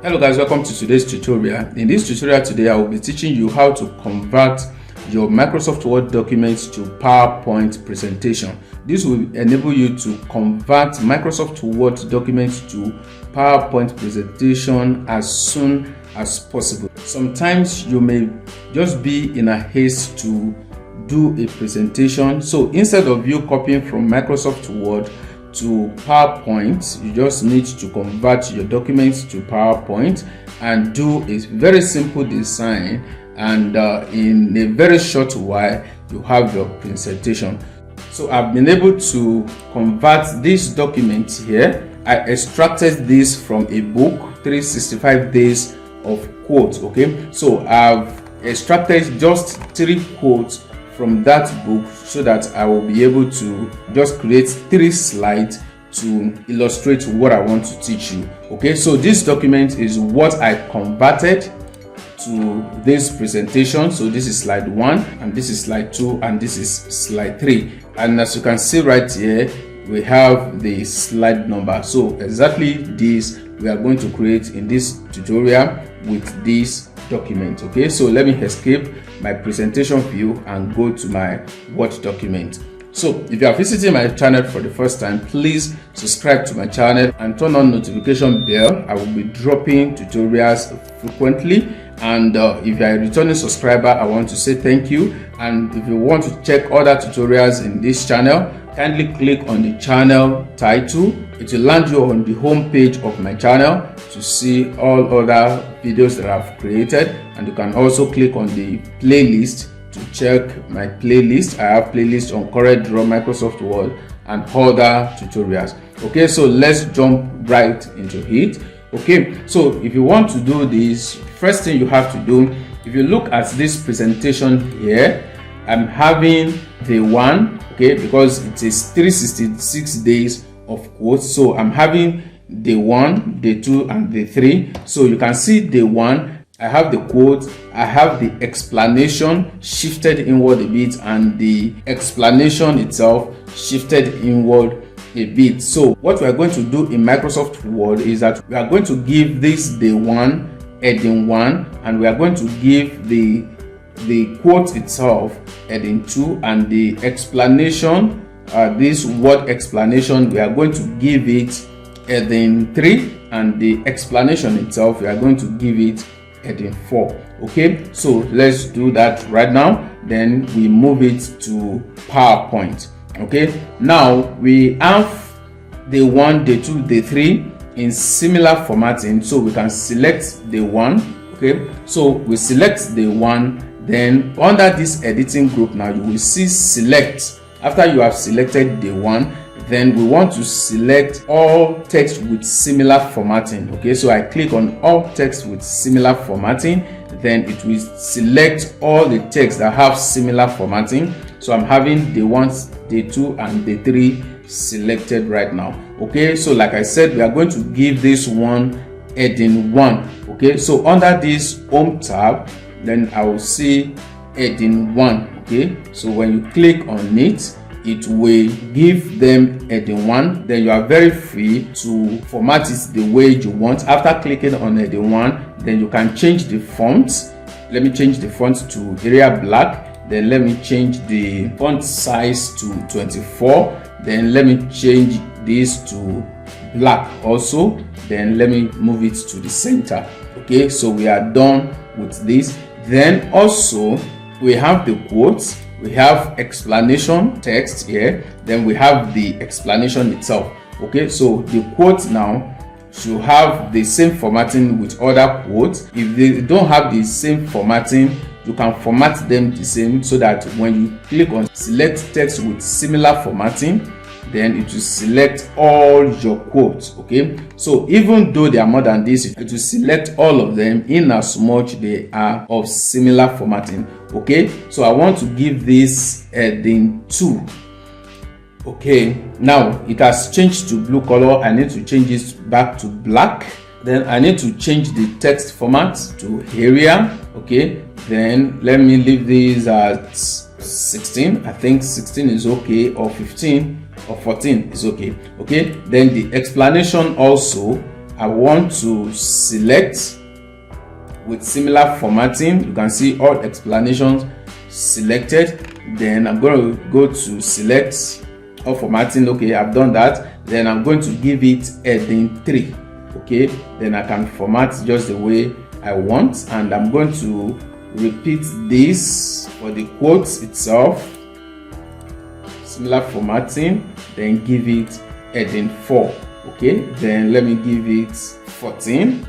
Hello guys, welcome to today's tutorial. In this tutorial today, I will be teaching you how to convert your Microsoft Word documents to PowerPoint presentation. This will enable you to convert Microsoft Word documents to PowerPoint presentation as soon as possible. Sometimes you may just be in a haste to do a presentation, so instead of you copying from Microsoft Word to PowerPoint, you just need to convert your documents to PowerPoint and do a very simple design, and in a very short while you have your presentation. So I've been able to convert this document here. I extracted this from a book, 365 Days of Quotes. Okay, so I've extracted just 3 quotes from that book so that I will be able to just create 3 slides to illustrate what I want to teach you. Okay, so this document is what I converted to this presentation. So this is slide 1, and this is slide 2, and this is slide 3. And as you can see right here, we have the slide number. So exactly this we are going to create in this tutorial with this document. Okay, so let me escape my presentation view and go to my Word document. So if you are visiting my channel for the first time, please subscribe to my channel and turn on notification bell. I will be dropping tutorials frequently, and if you are a returning subscriber, I want to say thank you. And if you want to check other tutorials in this channel, kindly click on the channel title. It will land you on the home page of my channel to see all other videos that I've created, and you can also click on the playlist to check my playlist. I have playlists on CorelDRAW, Microsoft Word, and other tutorials. Okay, so let's jump right into it. Okay, so if you want to do this, first thing you have to do, if you look at this presentation here, I'm having day 1, okay, because it is 366 days of quotes. So I'm having day 1, day 2, and day 3. So you can see day 1, I have the quote, I have the explanation shifted inward a bit, and the explanation itself shifted inward a bit. So what we are going to do in Microsoft Word is that we are going to give this day 1 heading 1, and we are going to give the quote itself heading 2, and the explanation, this word explanation, we are going to give it heading 3, and the explanation itself, we are going to give it heading 4. Okay, so let's do that right now, then we move it to PowerPoint. Okay, now we have day 1, day 2, day 3 in similar formatting, so we can select day 1. Okay, so we select day 1, then under this editing group now you will see select. After you have selected day 1, then we want to select all text with similar formatting. Okay, so I click on all text with similar formatting, then it will select all the text that have similar formatting. So I'm having day 1, day 2, and day 3 selected right now. Okay, so like I said, we are going to give this one heading 1. Okay, so under this home tab, then I will see heading 1. Okay, so when you click on it, it will give them heading 1. Then you are very free to format it the way you want. After clicking on heading 1, then you can change the font. Let me change the font to Arial Black. Then let me change the font size to 24. Then let me change this to black also. Then let me move it to the center. Okay, so we are done with this. Then also we have the quotes. We have explanation text here, then we have the explanation itself. Okay, so the quote now should have the same formatting with other quotes. If they don't have the same formatting, you can format them the same, so that when you click on select text with similar formatting, then it will select all your quotes. Okay, so even though they are more than this, it will select all of them in as much they are of similar formatting. Okay, so I want to give this heading 2. Okay, now it has changed to blue color. I need to change it back to black. Then I need to change the text format to Arial. Okay, then let me leave this at 16. I think 16 is okay, or 15 or 14 is okay. Okay, then the explanation also I want to select with similar formatting. You can see all explanations selected. Then I'm going to go to select all formatting. Okay, I've done that. Then I'm going to give it heading 3. Okay, then I can format just the way I want, and I'm going to repeat this for the quotes itself, similar formatting, then give it heading 4. Okay, then let me give it 14,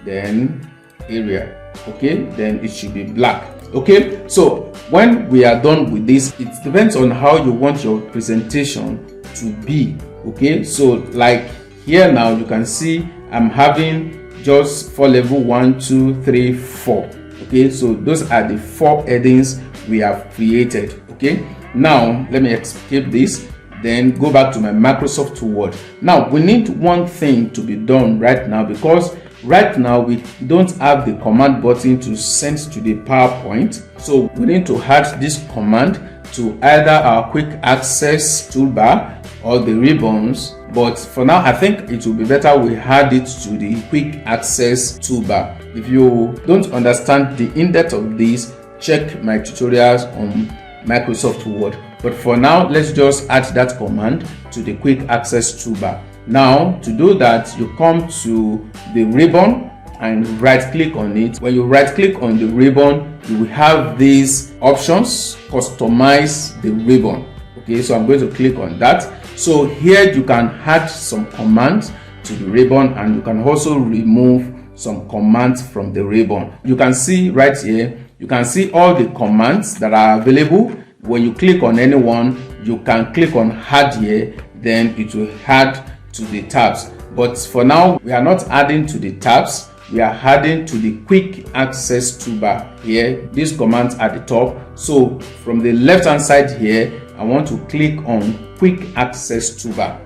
then area. Okay, then it should be black. Okay, so when we are done with this, it depends on how you want your presentation to be. Okay, so like here now you can see I'm having just for level 1, 2, 3, 4. Okay, so those are the 4 headings we have created. Okay, now let me escape this, then go back to my Microsoft Word. Now we need one thing to be done right now, because right now we don't have the command button to send to the PowerPoint. So we need to add this command to either our quick access toolbar or the ribbons. But for now, I think it will be better we add it to the quick access toolbar. If you don't understand the in-depth of this, check my tutorials on Microsoft Word. But for now, let's just add that command to the quick access toolbar. Now, to do that, you come to the ribbon and right click on it. When you right click on the ribbon, you will have these options: customize the ribbon. Okay, so I'm going to click on that. So here you can add some commands to the ribbon, and you can also remove some commands from the ribbon. You can see right here, you can see all the commands that are available. When you click on any one, you can click on add here, then it will add to the tabs. But for now, we are not adding to the tabs, we are adding to the quick access toolbar here. These commands at the top. So from the left hand side here, I want to click on quick access toolbar.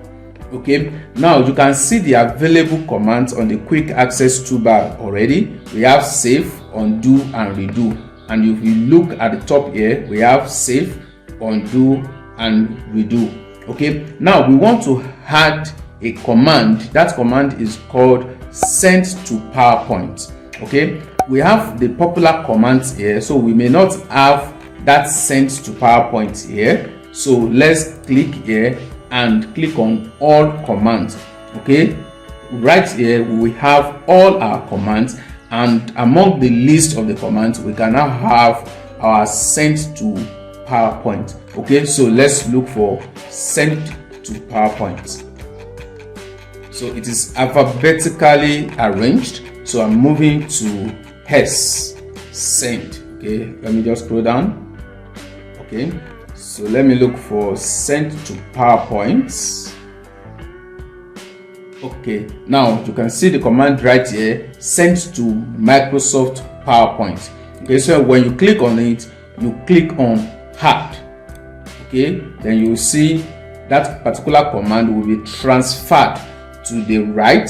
Okay, now you can see the available commands on the quick access toolbar already. We have save, undo, and redo. And if you look at the top here, we have save, undo, and redo. Okay, now we want to add a command. That command is called send to PowerPoint. Okay, we have the popular commands here, so we may not have that send to PowerPoint here. So let's click here and click on all commands. Okay, right here we have all our commands, and among the list of the commands we can now have our send to PowerPoint. Okay, so let's look for send to PowerPoint. So it is alphabetically arranged, so I'm moving to S, send. Okay, let me just scroll down. Okay, so let me look for send to PowerPoint. Okay, now you can see the command right here, send to Microsoft PowerPoint. Okay, so when you click on it, you click on add. Okay, then you see that particular command will be transferred to the right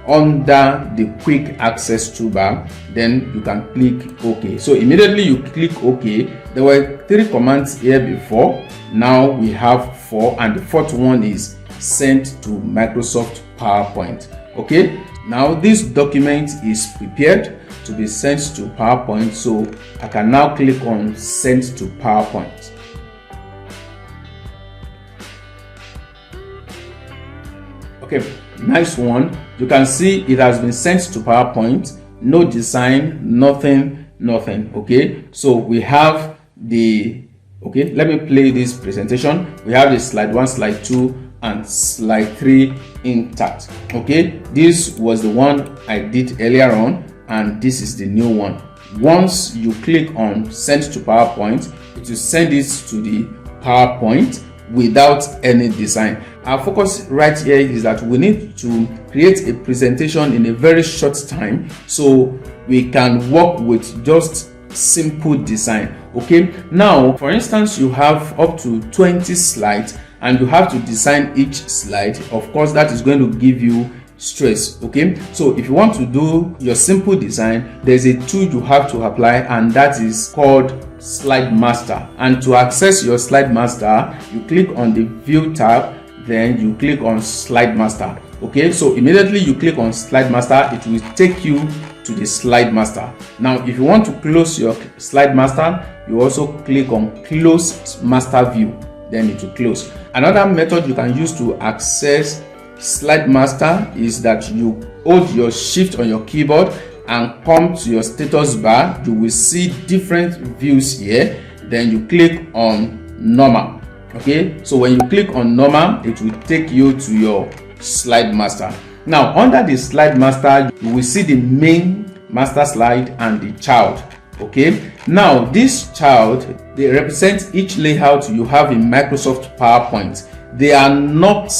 under the quick access toolbar. Then you can click OK. So immediately you click OK. There were 3 commands here before. Now we have 4, and the 4th one is sent to Microsoft PowerPoint. Okay, now this document is prepared to be sent to PowerPoint, so I can now click on send to PowerPoint. Okay, nice one. You can see it has been sent to PowerPoint. No design, nothing. Okay, so we have the, okay, let me play this presentation. We have the slide 1, slide 2, and slide 3 intact. Okay, this was the one I did earlier on, and this is the new one. Once you click on send to PowerPoint, it will send it to the PowerPoint without any design. Our focus right here is that we need to create a presentation in a very short time, so we can work with just simple design. Okay, now for instance, you have up to 20 slides and you have to design each slide. Of course, that is going to give you stress. Okay, so if you want to do your simple design, there's a tool you have to apply, and that is called Slide Master. And to access your Slide Master, you click on the View tab, then you click on Slide Master. Okay, so immediately you click on slide master, it will take you to the slide master. Now if you want to close your slide master, you also click on close master view, then it will close. Another method you can use to access slide master is that you hold your shift on your keyboard and come to your status bar. You will see different views here, then you click on normal. Okay, so when you click on normal, it will take you to your slide master. Now under the slide master, you will see the main master slide and the child. Okay, now this child, they represent each layout you have in Microsoft PowerPoint. They are not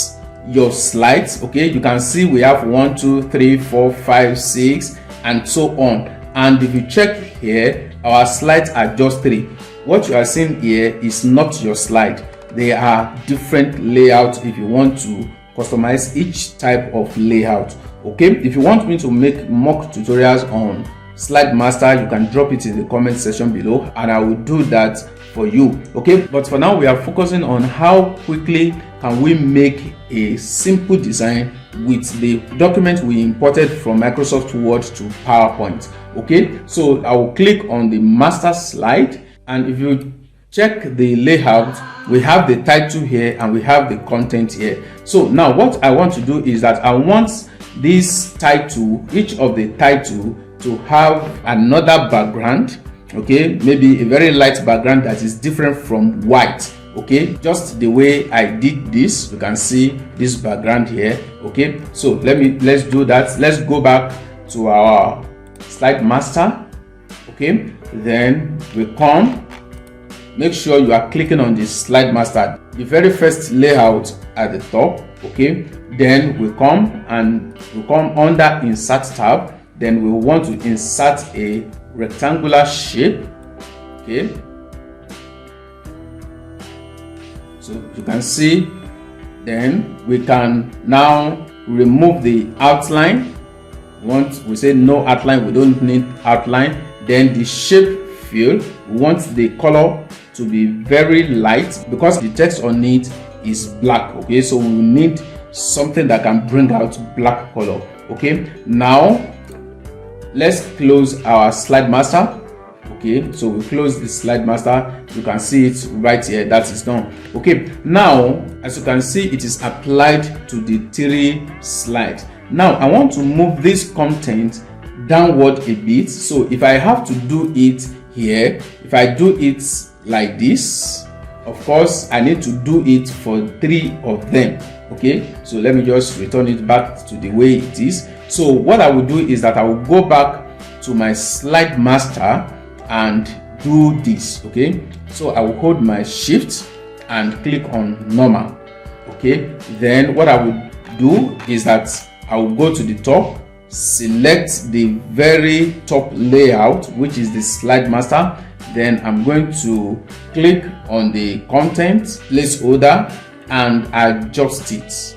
your slides. Okay, you can see we have 1 2 3 4 5 6 and so on. And if you check here, our slides are just 3. What you are seeing here is not your slide. They are different layouts if you want to customize each type of layout. Okay, if you want me to make mock tutorials on slide master, you can drop it in the comment section below and I will do that for you. Okay, but for now we are focusing on how quickly can we make a simple design with the document we imported from Microsoft Word to PowerPoint. Okay, so I will click on the master slide, and if you check the layout, we have the title here and we have the content here. So now what I want to do is that I want this title, each of the title, to have another background. Okay, maybe a very light background that is different from white. Okay, just the way I did this, you can see this background here. Okay, so let's do that. Let's go back to our slide master. Okay, then we come, make sure you are clicking on the slide master, the very first layout at the top. Okay, then we come under insert tab, then we want to insert a rectangular shape. Okay, so you can see, then we can now remove the outline. Once we say no outline, we don't need outline. Then the shape field, we want the color to be very light because the text on it is black. Okay, so we need something that can bring out black color. Okay, now let's close our slide master. Okay, so we close the slide master. You can see it right here, that is done. Okay, now as you can see, it is applied to the 3 slides. Now I want to move this content downward a bit. So if I have to do it here, if I do it like this, of course I need to do it for 3 of them. Okay, so let me just return it back to the way it is. So what I will do is that I will go back to my slide master and do this. Okay, so I will hold my shift and click on normal. Okay, then what I will do is that I will go to the top, select the very top layout, which is the slide master. Then I'm going to click on the content placeholder and adjust it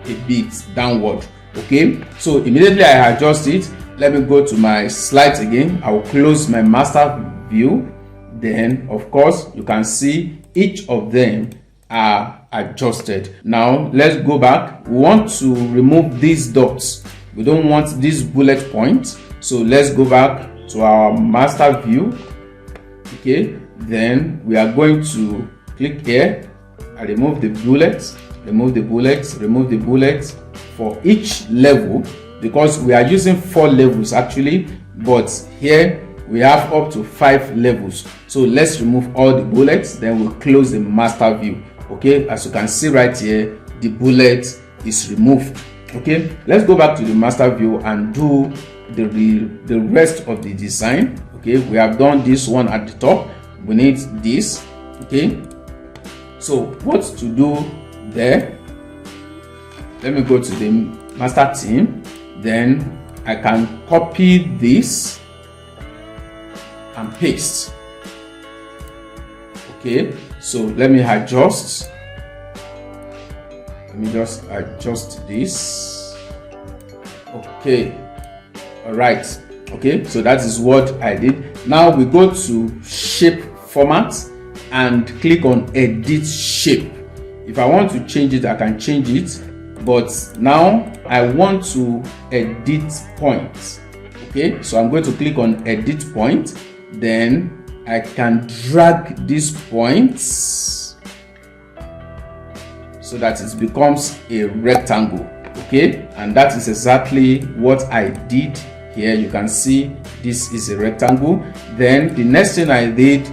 a bit downward. Okay, so immediately I adjust it. Let me go to my slides again. I will close my master view. Then of course you can see each of them are adjusted. Now let's go back. We want to remove these dots. We don't want this bullet point. So let's go back to our master view. Okay, then we are going to click here. I remove the bullets, remove the bullets, remove the bullets for each level, because we are using 4 levels actually, but here we have up to 5 levels. So let's remove all the bullets, then we'll close the master view. Okay, as you can see right here, the bullet is removed. Okay, let's go back to the master view and do the rest of the design. Okay, we have done this one at the top. We need this. Okay, so what to do there? Let me go to the master theme. Then I can copy this and paste. Okay, so let me adjust. Let me just adjust this. Okay, all right. Okay, so that is what I did. Now we go to shape format and click on edit shape. If I want to change it, I can change it but now I want to edit point. Okay, so I'm going to click on edit point, then I can drag these points so that it becomes a rectangle. Okay, and that is exactly what I did here. You can see this is a rectangle. Then the next thing I did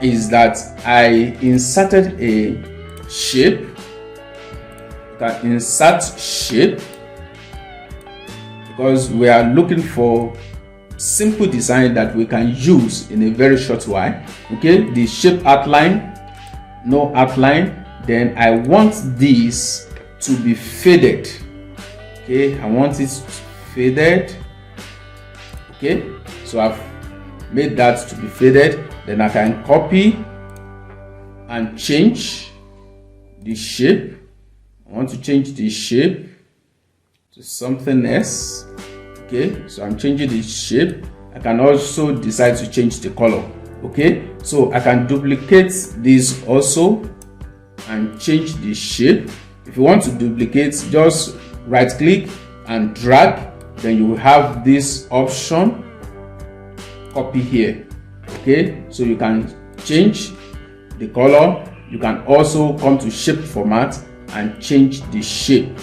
is that I inserted a shape. You can insert shape because we are looking for simple design that we can use in a very short while. Okay, the shape outline, no outline. Then I want this to be faded. Okay, I want it faded. Okay, so I've made that to be faded. Then I can copy and change the shape. I want to change the shape to something else. Okay, so I'm changing the shape. I can also decide to change the color. Okay, so I can duplicate this also and change the shape. If you want to duplicate, just right click and drag, then you will have this option, copy here. Okay, so you can change the color. You can also come to shape format and change the shape.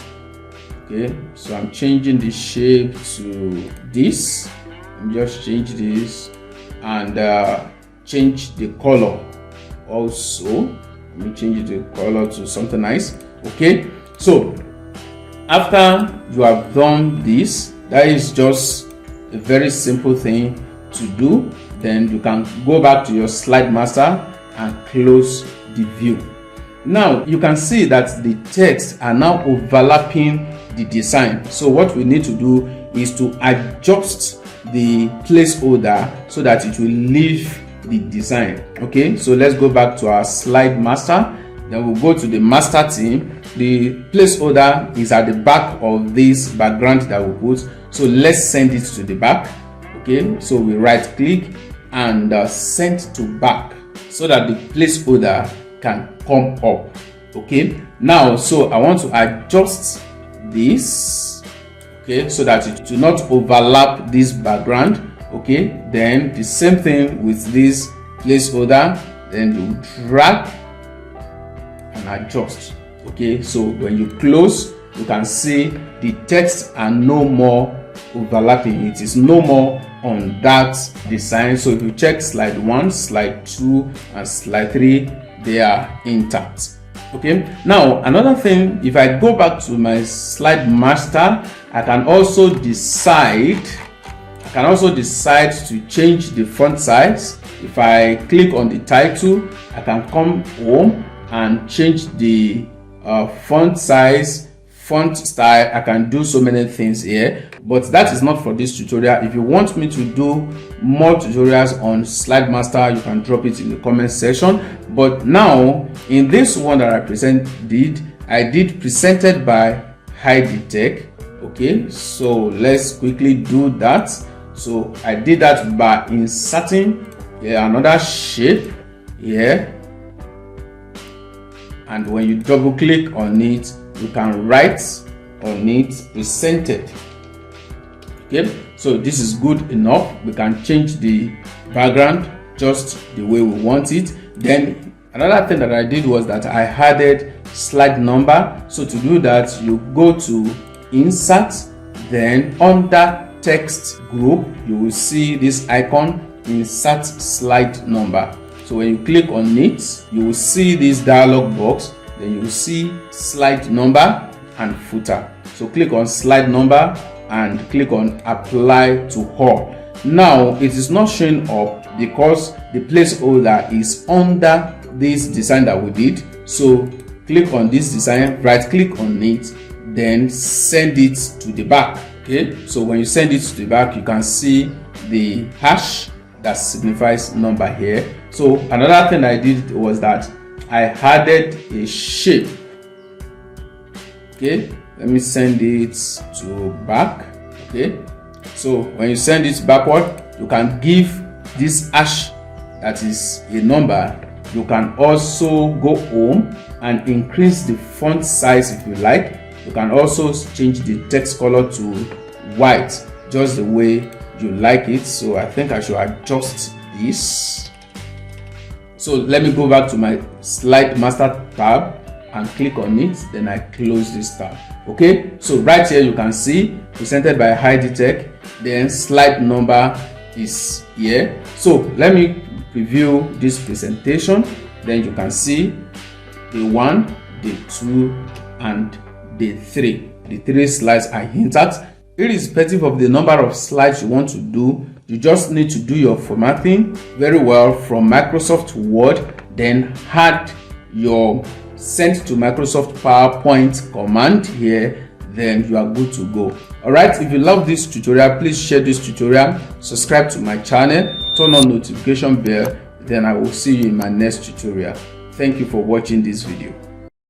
Okay, so I'm changing the shape to this. I'm just change this and change the color also. Let me change the color to something nice. Okay, so after you have done this, that is just a very simple thing to do. Then you can go back to your slide master and close the view. Now you can see that the text are now overlapping the design. So what we need to do is to adjust the placeholder so that it will leave the design. Okay, so let's go back to our slide master. Then we'll go to the master theme. The placeholder is at the back of this background that we put. So let's send it to the back. Okay, so we right click and send to back so that the placeholder can come up. Okay, now so I want to adjust this, okay, so that it will not overlap this background. Okay, then the same thing with this placeholder, then you drag and adjust. Okay, so when you close, you can see the text are no more overlapping. It is no more on that design. So if you check slide 1, slide 2 and slide 3, they are intact. Okay, now another thing, if I go back to my slide master, I can also decide to change the font size. If I click on the title, I can come home and change the font size, font style. I can do so many things here, but that is not for this tutorial. If you want me to do more tutorials on slide master, you can drop it in the comment section. But now in this one that I did presented by Heidi Tech. Okay, so let's quickly do that. So I did that by inserting another shape here, and when you double click on it, you can write on it presented. Okay, so this is good enough. We can change the background just the way we want it. Then another thing that I did was that I added slide number. So to do that, you go to insert, then under text group, you will see this icon, insert slide number. So when you click on it, you will see this dialog box. Then you will see slide number and footer. So click on slide number and click on apply to all. Now it is not showing up because the placeholder is under this design that we did. So click on this design, right click on it, then send it to the back. Okay, so when you send it to the back, you can see the hash that signifies number here. So another thing I did was that I added a shape. Okay, let me send it to back. Okay, so when you send it backward, you can give this hash that is a number. You can also go home and increase the font size if you like. You can also change the text color to white, just the way you like it. So I think I should adjust this. So let me go back to my slide master tab and click on it, then I close this tab. Okay, so right here you can see presented by ID Tech, then slide number is here. So let me preview this presentation, then you can see the 1, the 2 and the 3. The 3 slides are hinted. Irrespective of the number of slides you want to do, you just need to do your formatting very well from Microsoft Word, then add your send to Microsoft PowerPoint command here, then you are good to go. Alright, if you love this tutorial, please share this tutorial, subscribe to my channel, turn on notification bell, then I will see you in my next tutorial. Thank you for watching this video.